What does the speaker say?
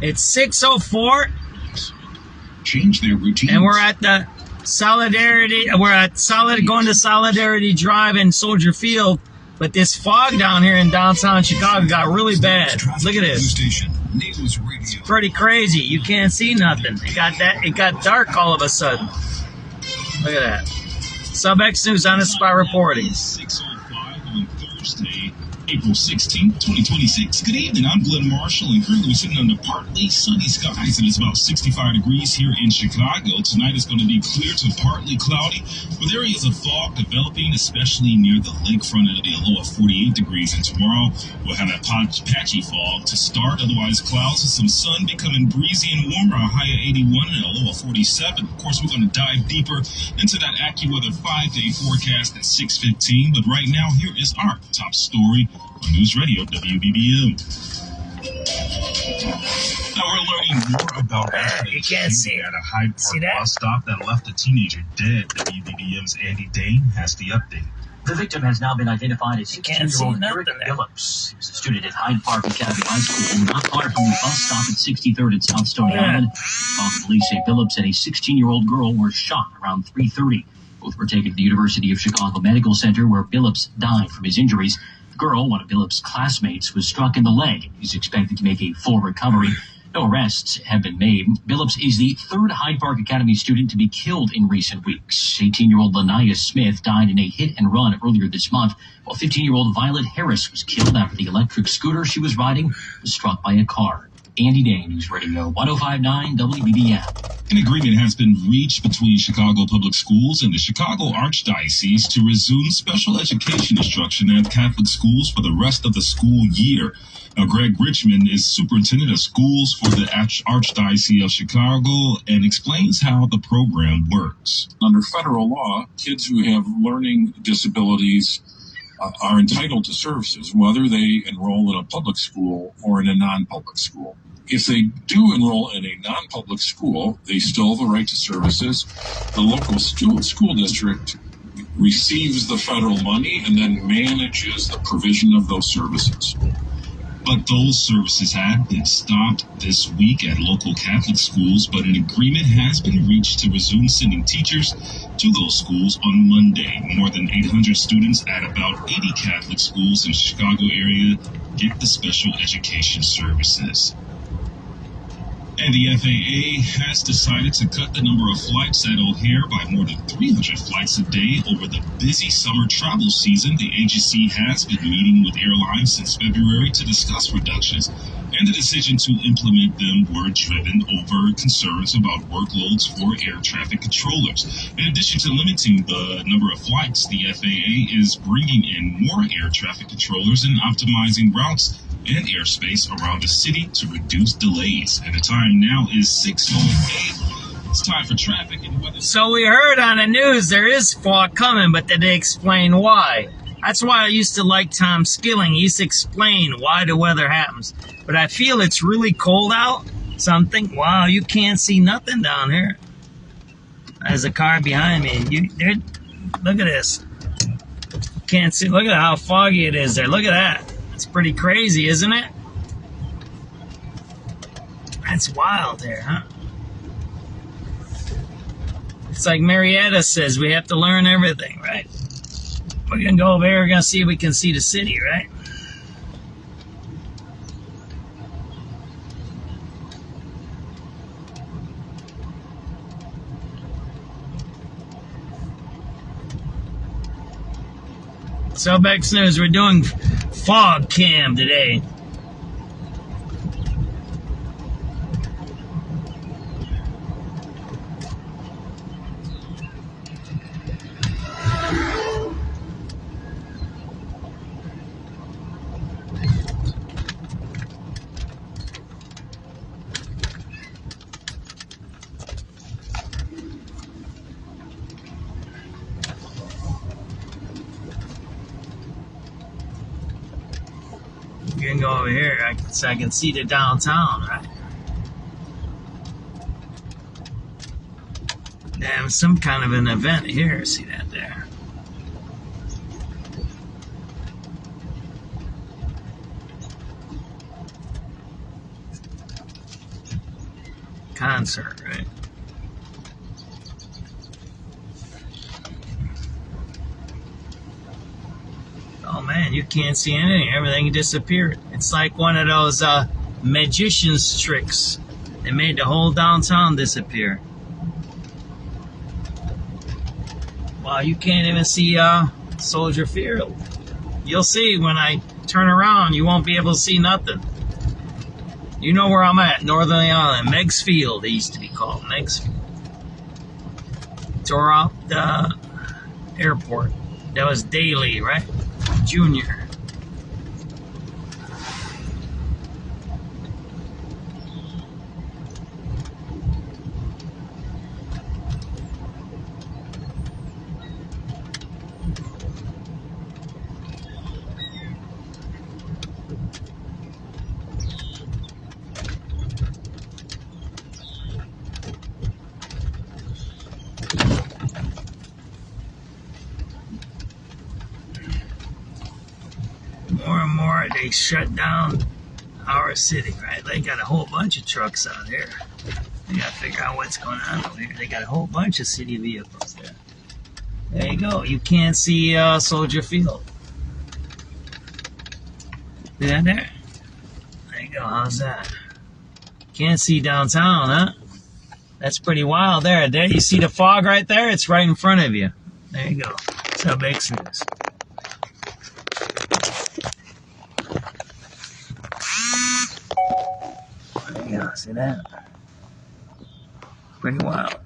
It's 6:04. Change their routines. And we're at the Solidarity. We're at going to Solidarity Drive in Soldier Field. But this fog down here in downtown Chicago got really bad. Look at this. It's pretty crazy. You can't see nothing. It got dark all of a sudden. Look at that. SubX.News on the spot reporting. 6:05 on Thursday, April 16th, 2026. Good evening. I'm Glenn Marshall, and currently we're sitting under partly sunny skies, and it's about 65 degrees here in Chicago. Tonight is going to be clear to partly cloudy, with areas of fog developing, especially near the lakefront. It'll be a low of 48 degrees, and tomorrow we'll have that patchy fog to start. Otherwise, clouds and some sun becoming breezy and warmer, a high of 81 and a low of 47. Of course, we're going to dive deeper into that AccuWeather 5-day forecast at 6:15. But right now, here is our top story on News Radio WBBM. Now we're learning more about You can't see it. at a Hyde Park that? bus stop that left a teenager dead. WBBM's Andy Dane has the update. The victim has now been identified as can't see 16-year-old nothing Eric there. Phillips. He was a student at Hyde Park Academy High School, not far from the bus stop at 63rd and South Stony Yeah. Island. Police say Phillips and a 16-year-old girl were shot around 3:30. Both were taken to the University of Chicago Medical Center, where Phillips died from his injuries. The girl, one of Phillips' classmates, was struck in the leg. He's expected to make a full recovery. No arrests have been made. Phillips is the third Hyde Park Academy student to be killed in recent weeks. 18-year-old Lanaya Smith died in a hit-and-run earlier this month, while 15-year-old Violet Harris was killed after the electric scooter she was riding was struck by a car. Andy Dane, News Radio 105.9 WBBM. An agreement has been reached between Chicago Public Schools and the Chicago Archdiocese to resume special education instruction at Catholic schools for the rest of the school year. Now, Greg Richmond is superintendent of schools for the Archdiocese of Chicago and explains how the program works. Under federal law, kids who have learning disabilities are entitled to services, whether they enroll in a public school or in a non-public school. If they do enroll in a non-public school, they still have the right to services. The local school district receives the federal money and then manages the provision of those services. But those services have been stopped this week at local Catholic schools, but an agreement has been reached to resume sending teachers to those schools on Monday. More than 800 students at about 80 Catholic schools in the Chicago area get the special education services. And the FAA has decided to cut the number of flights at O'Hare by more than 300 flights a day over the busy summer travel season. The agency has been meeting with airlines since February to discuss reductions, and the decision to implement them were driven over concerns about workloads for air traffic controllers. In addition to limiting the number of flights, the FAA is bringing in more air traffic controllers and optimizing routes and airspace around the city to reduce delays. And the time now is 6:08. It's time for traffic and weather. So we heard on the news there is fog coming, but did they explain why? That's why I used to like Tom Skilling. He used to explain why the weather happens. But I feel it's really cold out. So I'm thinking, wow, you can't see nothing down here. There's a car behind me. Look at this. Can't see. Look at how foggy it is there. Look at that. It's pretty crazy, isn't it? That's wild there, huh? It's like Marietta says, we have to learn everything, right? We're going to go over here, we're going to see if we can see the city, right? SubX.News, we're doing fog cam today. You can go over here, so I can see the downtown, right? Damn, some kind of an event here. See that there? concert, right? Oh man, you can't see anything. Everything disappeared. It's like one of those magician's tricks. They made the whole downtown disappear. Wow, you can't even see Soldier Field. You'll see when I turn around, you won't be able to see nothing. You know where I'm at, Northern Ireland. Meigs Field, it used to be called. Meigs Field. Tore out the airport. That was Daly, right? Junior. More and more, they shut down our city, right? They got a whole bunch of trucks out here. They got to figure out what's going on over here. They got a whole bunch of city vehicles there. There you go. You can't see Soldier Field. See that there? There you go. How's that? Can't see downtown, huh? That's pretty wild there. There, you see the fog right there? It's right in front of you. There you go. SubX.News. There you go. See that? Pretty wild.